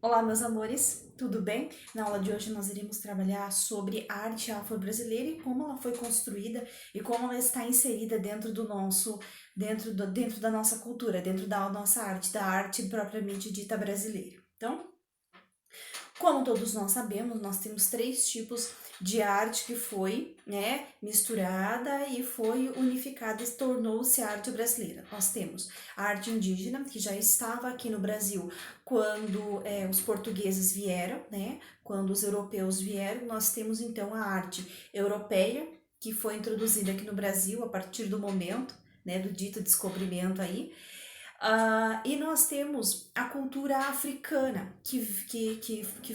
Olá, meus amores, tudo bem? Na aula de hoje nós iremos trabalhar sobre a arte afro-brasileira e como ela foi construída e como ela está inserida dentro do nosso, dentro da nossa cultura, dentro da nossa arte, da arte propriamente dita brasileira. Então, como todos nós sabemos, nós temos três tipos de arte que foi, misturada e foi unificada e tornou-se a arte brasileira. Nós temos a arte indígena, que já estava aqui no Brasil quando os portugueses vieram, quando os europeus vieram. Nós temos então a arte europeia, que foi introduzida aqui no Brasil a partir do momento, do dito descobrimento aí. E nós temos a cultura africana, que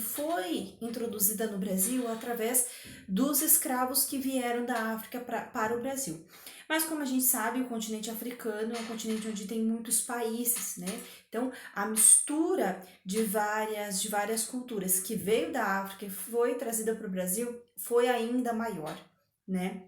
foi introduzida no Brasil através dos escravos que vieram da África para o Brasil. Mas como a gente sabe, o continente africano é um continente onde tem muitos países, né? Então, a mistura de várias culturas que veio da África e foi trazida para o Brasil foi ainda maior, né?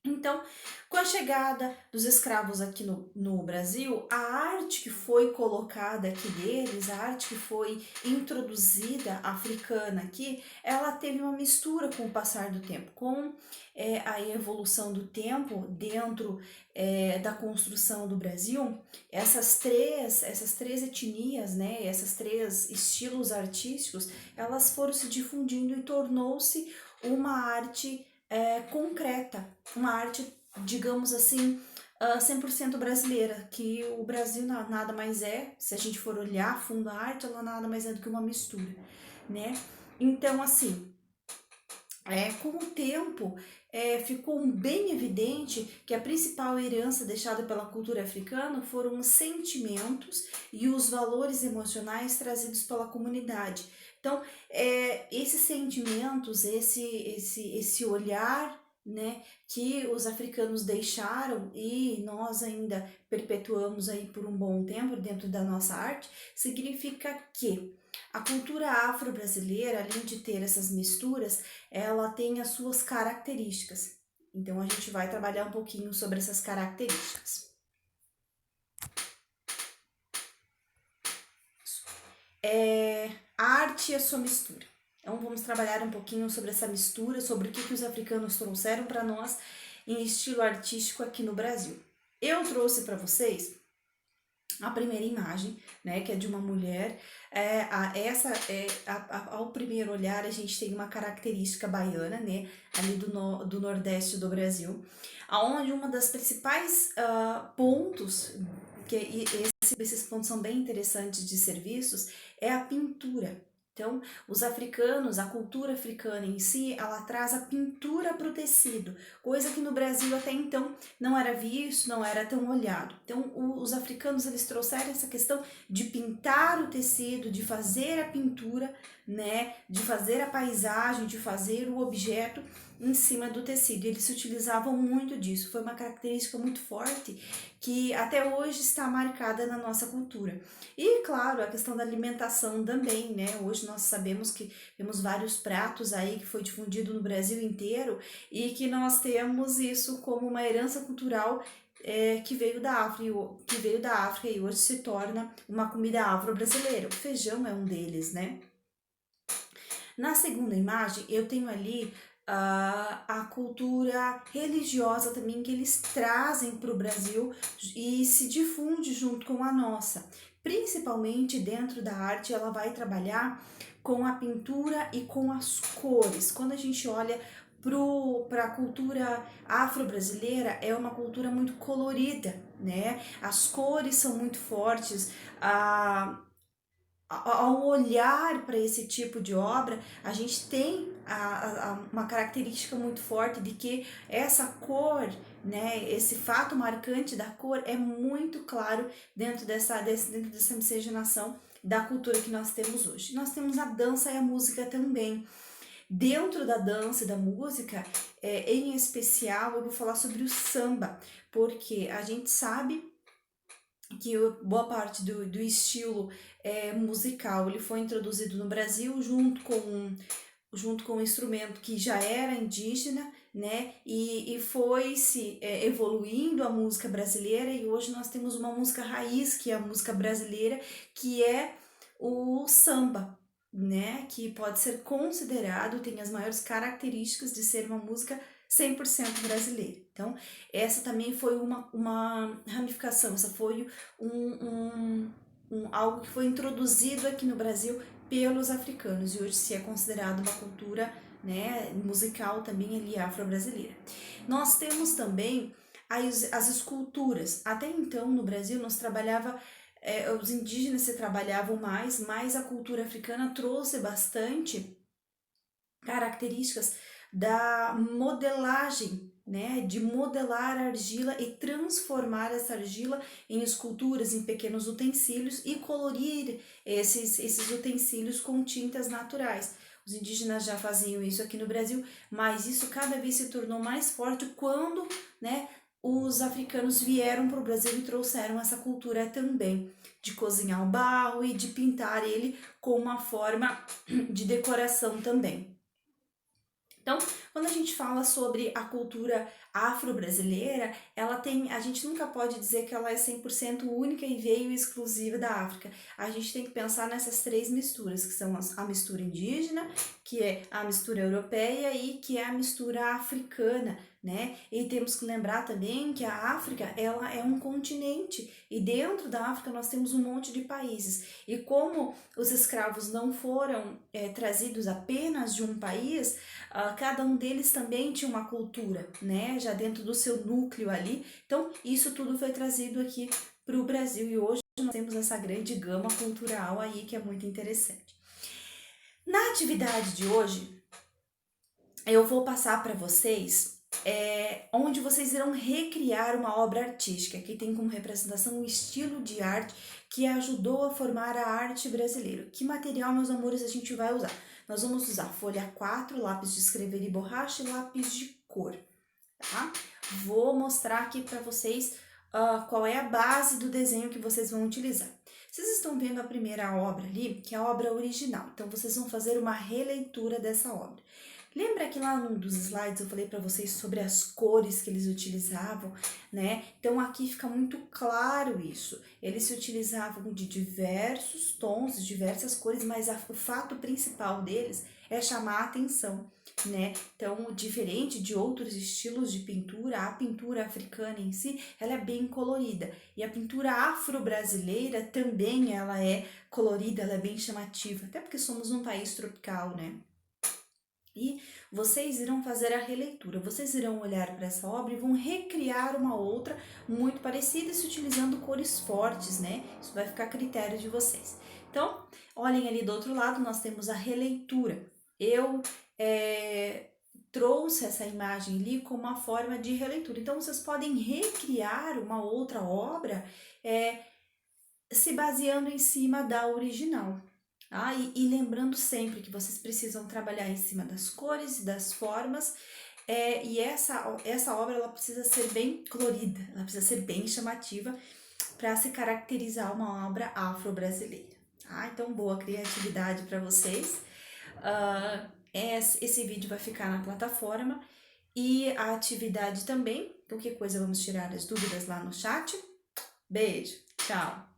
Então, com a chegada dos escravos aqui no Brasil, a arte que foi colocada aqui deles, a arte que foi introduzida africana aqui, ela teve uma mistura com o passar do tempo, com a evolução do tempo dentro da construção do Brasil. Essas três etnias, né, esses três estilos artísticos, elas foram se difundindo e tornou-se uma arte concreta, uma arte, digamos assim, 100% brasileira, que o Brasil nada mais é, se a gente for olhar a fundo a arte, ela nada mais é do que uma mistura, né? Então, assim, com o tempo, ficou bem evidente que a principal herança deixada pela cultura africana foram os sentimentos e os valores emocionais trazidos pela comunidade. Então, esses sentimentos, esse olhar, né, que os africanos deixaram e nós ainda perpetuamos aí por um bom tempo dentro da nossa arte, significa que a cultura afro-brasileira, além de ter essas misturas, ela tem as suas características. Então a gente vai trabalhar um pouquinho sobre essas características. A arte e a sua mistura. Então vamos trabalhar um pouquinho sobre essa mistura, sobre o que os africanos trouxeram para nós em estilo artístico aqui no Brasil. Eu trouxe para vocês a primeira imagem, né, que é de uma mulher. Ao primeiro olhar a gente tem uma característica baiana, né, ali do nordeste do Brasil, aonde uma das principais pontos, que esses pontos são bem interessantes de ser vistos, é a pintura. Então, os africanos, a cultura africana em si, ela traz a pintura para o tecido, coisa que no Brasil até então não era visto, não era tão olhado. Então, os africanos, eles trouxeram essa questão de pintar o tecido, de fazer a pintura, né, de fazer a paisagem, de fazer o objeto em cima do tecido. Eles se utilizavam muito disso, foi uma característica muito forte que até hoje está marcada na nossa cultura. E, claro, a questão da alimentação também, né? Hoje nós sabemos que temos vários pratos aí que foi difundido no Brasil inteiro e que nós temos isso como uma herança cultural que veio da África e hoje se torna uma comida afro-brasileira. O feijão é um deles, né? Na segunda imagem, eu tenho ali a cultura religiosa também que eles trazem para o Brasil e se difunde junto com a nossa. Principalmente dentro da arte, ela vai trabalhar com a pintura e com as cores. Quando a gente olha para a cultura afro-brasileira, é uma cultura muito colorida, né? As cores são muito fortes, ao olhar para esse tipo de obra, a gente tem uma característica muito forte de que essa cor, né, esse fato marcante da cor é muito claro dentro dessa miscigenação da cultura que nós temos hoje. Nós temos a dança e a música também. Dentro da dança e da música, em especial, eu vou falar sobre o samba, porque a gente sabe que boa parte do estilo musical ele foi introduzido no Brasil junto com um instrumento que já era indígena, né? E foi se evoluindo a música brasileira e hoje nós temos uma música raiz, que é a música brasileira, que é o samba, né, que pode ser considerado, tem as maiores características de ser uma música 100% brasileira. Então, essa também foi uma ramificação, essa foi algo que foi introduzido aqui no Brasil pelos africanos e hoje se é considerado uma cultura, né, musical também ali afro-brasileira. Nós temos também as esculturas. Até então no Brasil nós trabalhava os indígenas se trabalhavam mais, mas a cultura africana trouxe bastante características da modelagem, né, de modelar a argila e transformar essa argila em esculturas, em pequenos utensílios e colorir esses utensílios com tintas naturais. Os indígenas já faziam isso aqui no Brasil, mas isso cada vez se tornou mais forte quando, né, os africanos vieram para o Brasil e trouxeram essa cultura também de cozinhar o barro e de pintar ele com uma forma de decoração também. Então, quando a gente fala sobre a cultura afro-brasileira, a gente nunca pode dizer que ela é 100% única e veio exclusiva da África. A gente tem que pensar nessas três misturas, que são a mistura indígena, que é a mistura europeia e que é a mistura africana, né? E temos que lembrar também que a África, ela é um continente e dentro da África nós temos um monte de países. E como os escravos não foram trazidos apenas de um país, cada um deles também tinha uma cultura, né? Já dentro do seu núcleo ali. Então, isso tudo foi trazido aqui para o Brasil e hoje nós temos essa grande gama cultural aí que é muito interessante. Na atividade de hoje, eu vou passar para vocês onde vocês irão recriar uma obra artística que tem como representação um estilo de arte que ajudou a formar a arte brasileira. Que material, meus amores, a gente vai usar? Nós vamos usar folha 4, lápis de escrever e borracha e lápis de cor, tá? Vou mostrar aqui para vocês qual é a base do desenho que vocês vão utilizar. Vocês estão vendo a primeira obra ali, que é a obra original. Então, vocês vão fazer uma releitura dessa obra. Lembra que lá num dos slides eu falei para vocês sobre as cores que eles utilizavam, né? Então aqui fica muito claro isso. Eles se utilizavam de diversos tons, de diversas cores, mas o fato principal deles é chamar a atenção, né? Então, diferente de outros estilos de pintura, a pintura africana em si, ela é bem colorida. E a pintura afro-brasileira também ela é colorida, ela é bem chamativa, até porque somos um país tropical, né? E vocês irão fazer a releitura, vocês irão olhar para essa obra e vão recriar uma outra muito parecida, se utilizando cores fortes, né? Isso vai ficar a critério de vocês. Então, olhem ali do outro lado, nós temos a releitura. Eu trouxe essa imagem ali como uma forma de releitura. Então, vocês podem recriar uma outra obra se baseando em cima da original. E lembrando sempre que vocês precisam trabalhar em cima das cores e das formas, e essa obra ela precisa ser bem colorida, ela precisa ser bem chamativa para se caracterizar uma obra afro-brasileira. Então, boa criatividade para vocês. Esse vídeo vai ficar na plataforma e a atividade também. Qualquer coisa, vamos tirar as dúvidas lá no chat. Beijo, tchau!